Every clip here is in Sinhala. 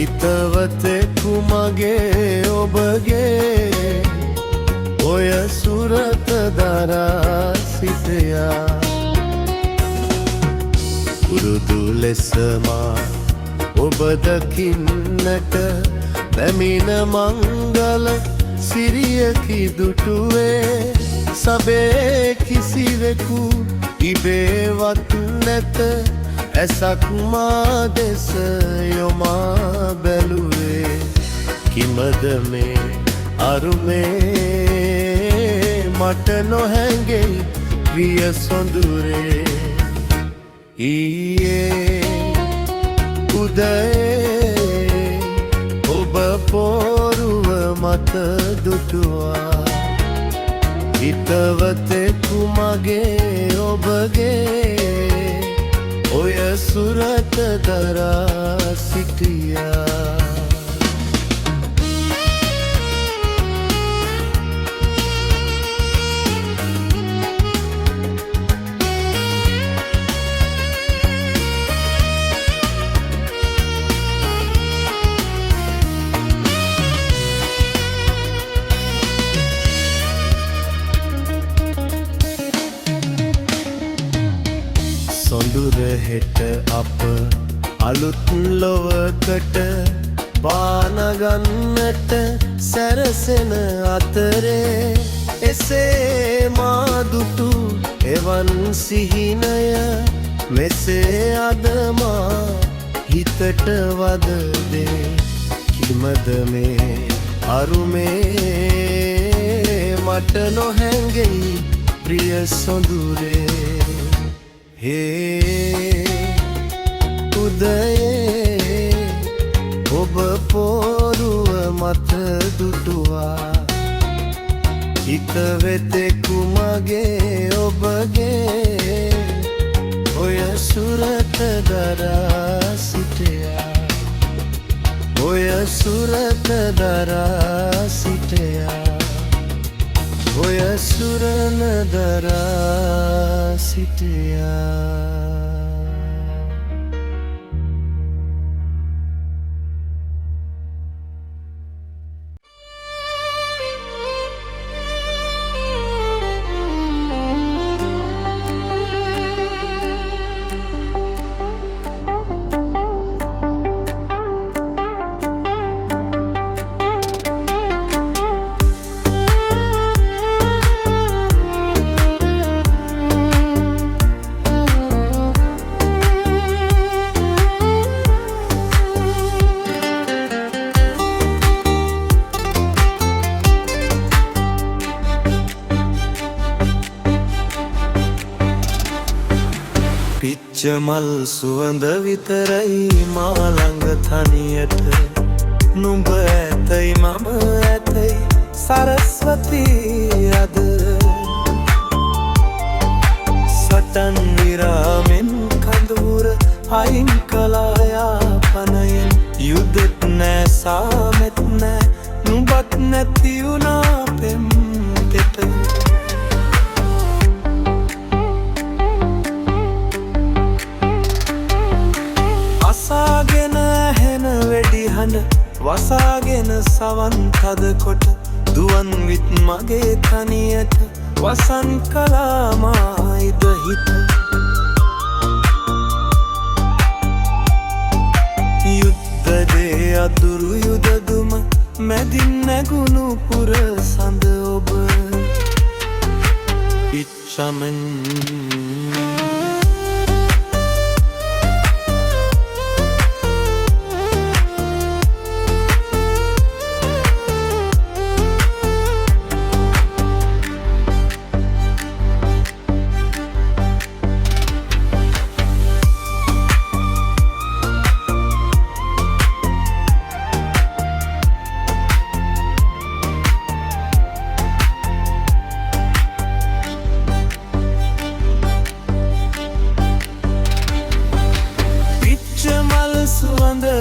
හිතවතෙකු මගේ ඔබගේ ඔය සුරත දරා සිටයා පුරුදු ලෙසමා ඔබ දකින්නට පැමිණ මංගල සිරියකි දුටුවේ සබේ කිසිවෙකු ඉබේවත් නැත ඇසක් මා දෙස යොමා බැලුවේ කිමද මේ අරුමේ මට නොහැඟෙයි ප්‍රිය සොඳුරේ ඊයේ උදේ ඔබ පොරුව මත දුටුවා හිතවතෙකු මගේ ඔබගේ ඔය සුරත දරා සිටියා සොඳුර හෙට අප අලුත් ලොවකට පානගන්නට සැරසෙන අතරේ එසේ මා දුටු එවන් සිහිනය මෙසේ අද මා හිතට වද දේ කිමද මේ අරුමේ මට නොහැඟෙයි ප්‍රිය සොඳුරේ හේ උදයේ ඔබ පොරුව මත දුටුවා හිතවෙතෙකු මගේ ඔබගේ ඔය සුරත දරා සිටයා ඔය සුරත දරා සිටයා ඔය සුරන දරා සිටයා මල් සුවඳ විතරයි මා ළඟ තනියට නුඹ ඇතයි මම ඇතයි සරස්වතී අද සටන් විරාමෙන් කඳුර අයින් කළා යාපනයෙන් යුදෙත් නෑ සාමෙත් නෑ නුඹත් නැති වුණා පෙම් දෙට අසාගෙන ඇහෙන වෙඩි හඬ වසාගෙන සවන් තද කොට දුවන් විත් මගේ තනියට වසන් කළා මා ඉද හිත යුද්ධදේ අදුරු යුදදුම මැදින් නැගුණු පුර සඳ ඔබ ඉච්ඡමෙන්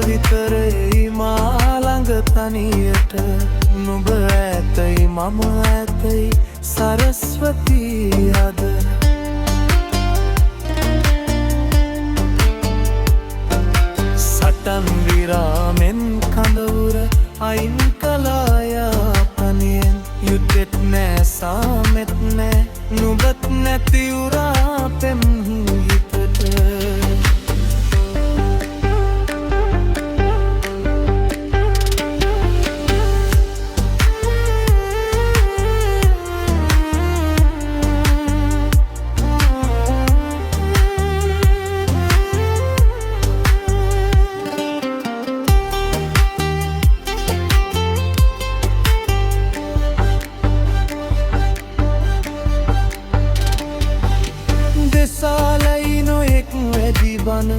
විතරයි මා ළඟ තනියට නුඹ ඇතයි මම ඇතයි සරස්වතී අද සටන් විරාමෙන් අයින් කලායාපනයෙන් යුද්ධෙත් නෑ සාමෙත් නෑ නුබත් නැති උරා පෙම්හි හිතට දෙසාලයි නොයෙක් වැඩි බන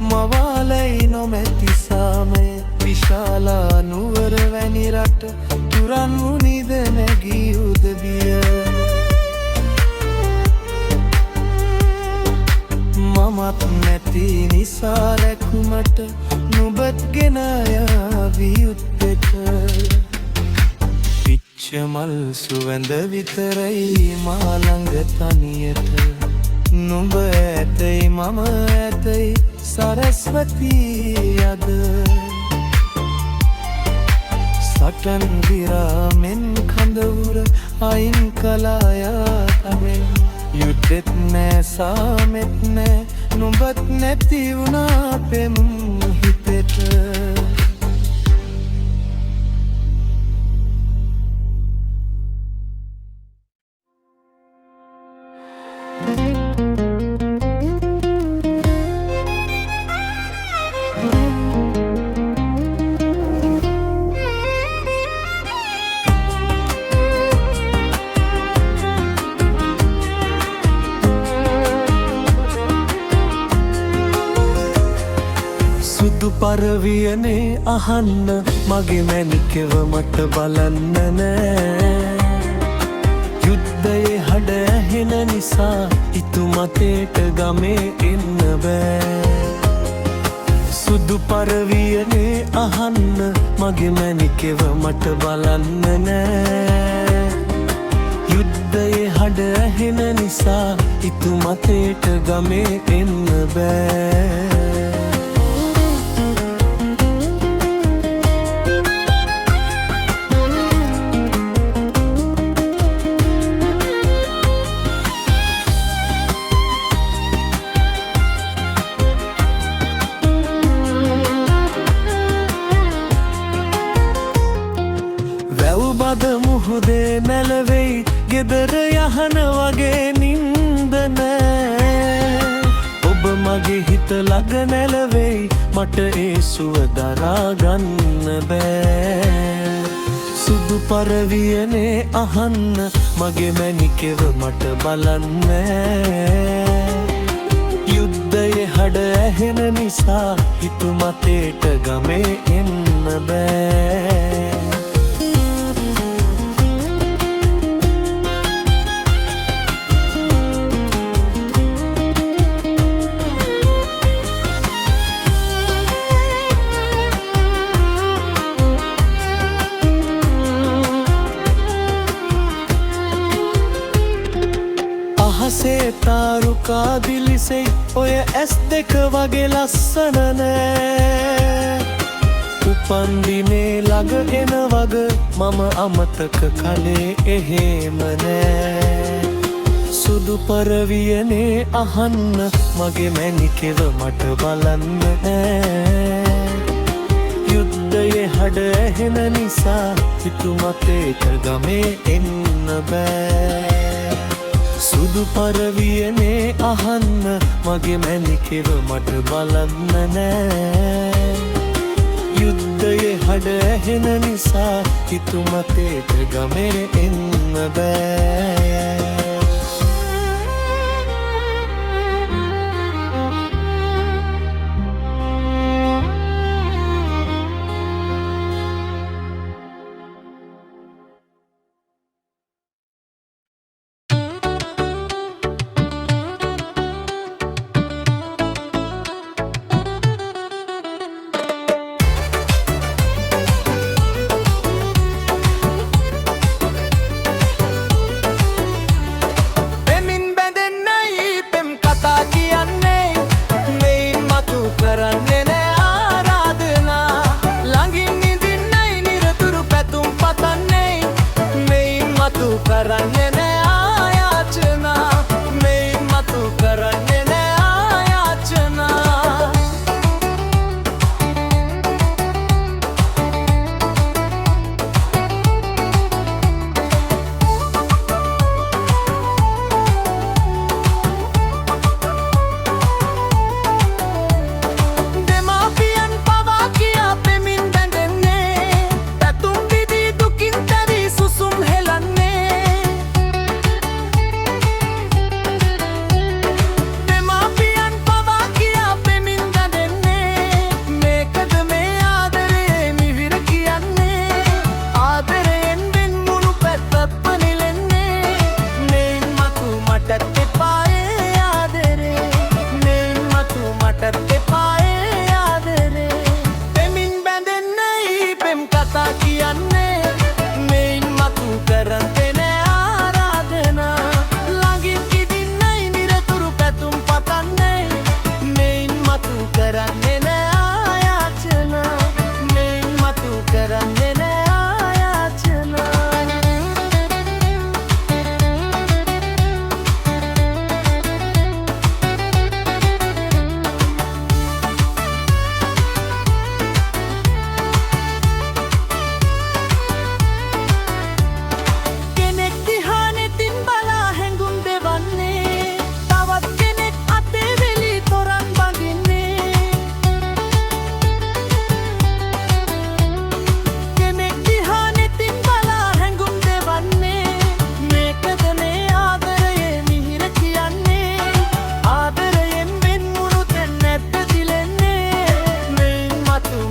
මවාලයි නොමැති සාමය විශාලා නුවර වැනි රට තුරන් වුනිද නැගී උදවිය මමත් නැති නිසා රැකුමට නුබත් ගෙන යාවී යුත්තේට පිච්චමල් සුවඳ විතරයි මා ළඟ තනියට නුඹ ඇතයි මම ඇතයි සරස්වතී අද සටන් විරාමෙන් කඳවුර අයින් කලායා තමෙන් යුද්ධෙත් නෑ සාමෙත් නෑ නුඹත් නැති වුණා පෙම් හිතෙට සුදු පරවියනේ අහන්න මගේ මැණිකව මට බලන්න නෑ යුද්ධයේ හඩ ඇහෙන නිසා ඉතුමතේට ගමේ එන්න බෑ සුදු පරවියනේ අහන්න මගේ මැණිකව මට බලන්න නෑ යුද්ධයේ හඩ ඇහෙන නිසා ඉතුමතේට ගමේ එන්න බෑ බද මුහුදේ නැලවෙයි ගෙදර යහන වගේ නින්ද නෑ ඔබ මගේ හිත ළඟ නැලවෙයි මට ඒ සුව දරා ගන්න බෑ සුදු පරවියනේ අහන්න මගේ මැණිකව මට බලන්න යුද්ධයේ හඩ ඇහෙන නිසා හිතුමතේට ගමේ එන්න බෑ අහසේ තාරුකා දිලිසෙයි ඔය ඇස් දෙක වගේ ලස්සන නෑ උපන්දිනේ ළඟ එන වග මම අමතක කලේ එහෙම නෑ සුදු පරවියනේ අහන්න මගේ මැණිකව මට බලන්න නෑ යුද්ධයේ හඩ ඇහෙන නිසා හිතුමතේට ගමේ එන්න බෑ සුදු පරවියනේ අහන්න මගේ මැණිකව මට බලන්න නෑ යුද්ධයේ හඩ ඇහෙන නිසා හිතුමතේට ගමේ එන්න බෑ කතා කියන්නේ මෙයින් මතු කරන්නේ ආරාධනා ළඟින් ඉදින්නයි නිරතුරු පැතුම් පතන්නේ මෙයින් මතු කරන්නේ ආයාචනා මෙයින් මතු කරන්නේ ආයාචනා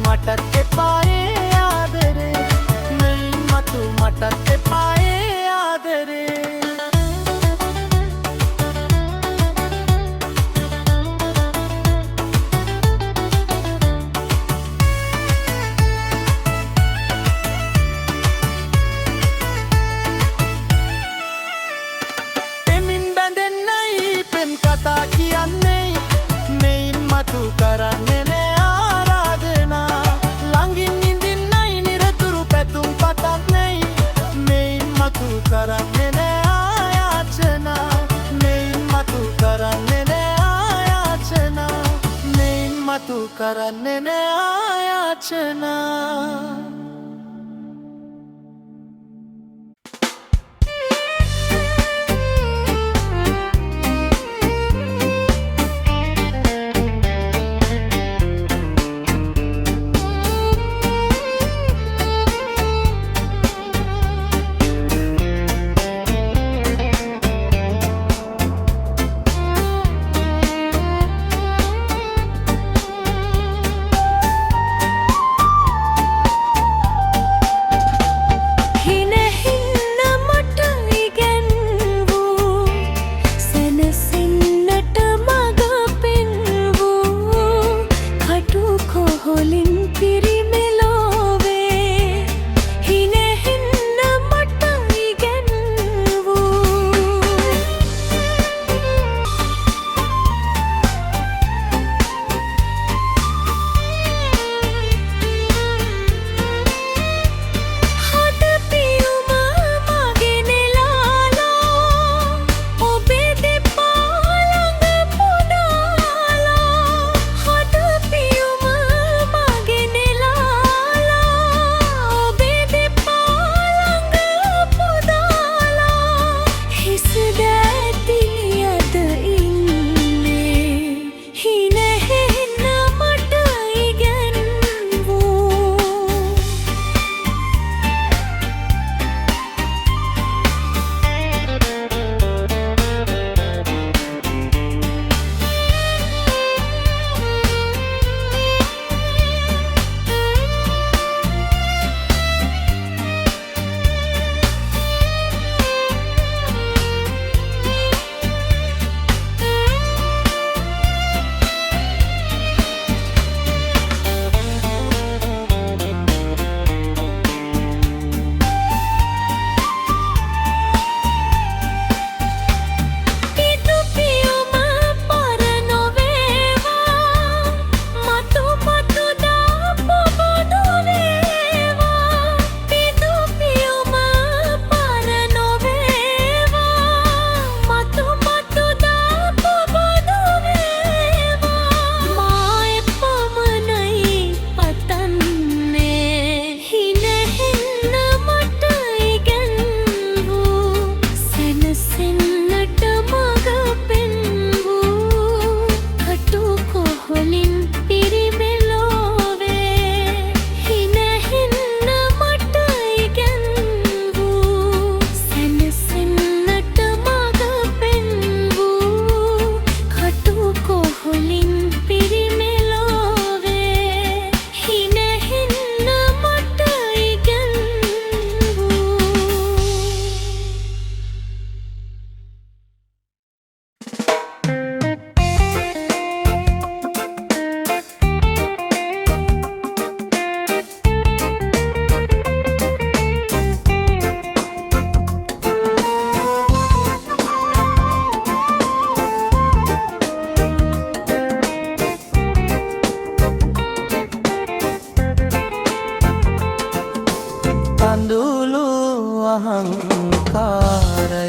මටත් එපායේ ආදරේ මෙයින් මතු මටත් එපායේ ආදරේ එමින් බැඳෙන්නයි පෙම් කතා කියන්නේ මෙයින් මතු කරන්නේ කරන්නේ ආයාචනා මෙයින් මතු කරන්නේ ආයාචනා මෙයින් මතු කරන්නේ ආයාචනා අහංකාරයි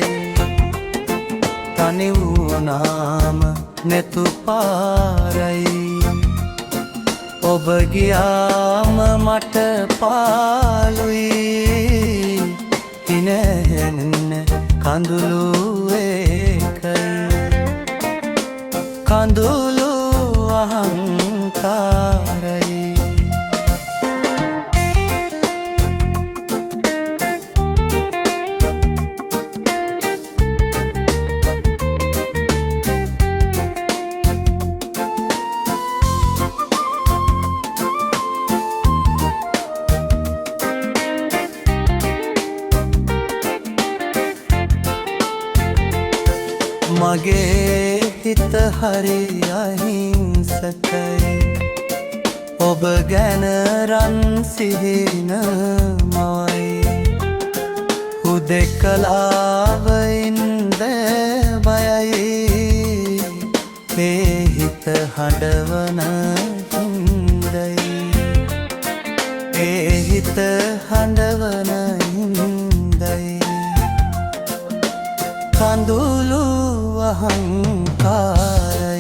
තනි වුණාම නැතු පාරයි ඔබ ගියාම මට පාළුයි හිනෙන්න කඳුළු ඒකයි කඳුළු අහංකාරයි මගේ හිත හරි අහිංසකයි ඔබ ගැන රන් සිහින මවයි හුදෙකලාව ඉන්ද බයයි මේ හිත හඬවන හින්දයි ඒ හිත හඬවන හින්දයි කඳුළු අහංකාරයි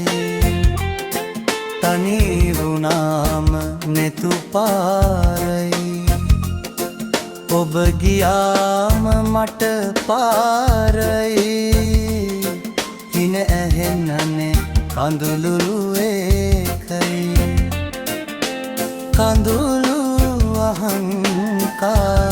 තනි වුණාම නැතු පාරයි ඔබ ගියාම මට පාරයි හින ඇහෙන්නනේ කඳුළු ඒකයි කඳුළු අහංකාරයි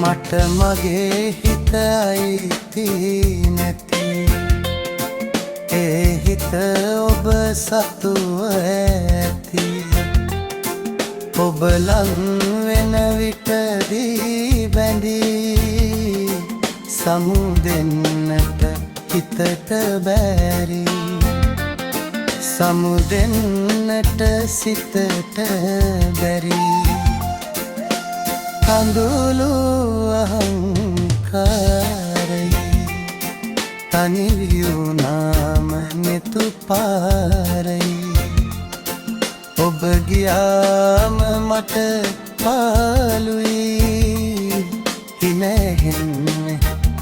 මට මගේ හිත අයිති නැති ඒ හිත ඔබ සතුව ඇති ඔබ ලං වෙන විටදී බැඳී සමුදෙන්නට හිතට බැරි සමුදෙන්නට සිතට බැරි කඳුළු අහංකාරයි තනි වුණාම නැතු පාරයි ඔබ ගියාම මට පාළුයි හිනෙන්න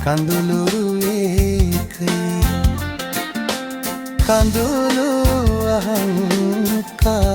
කඳුළු ඒකයි කඳුළු අහංකාරයි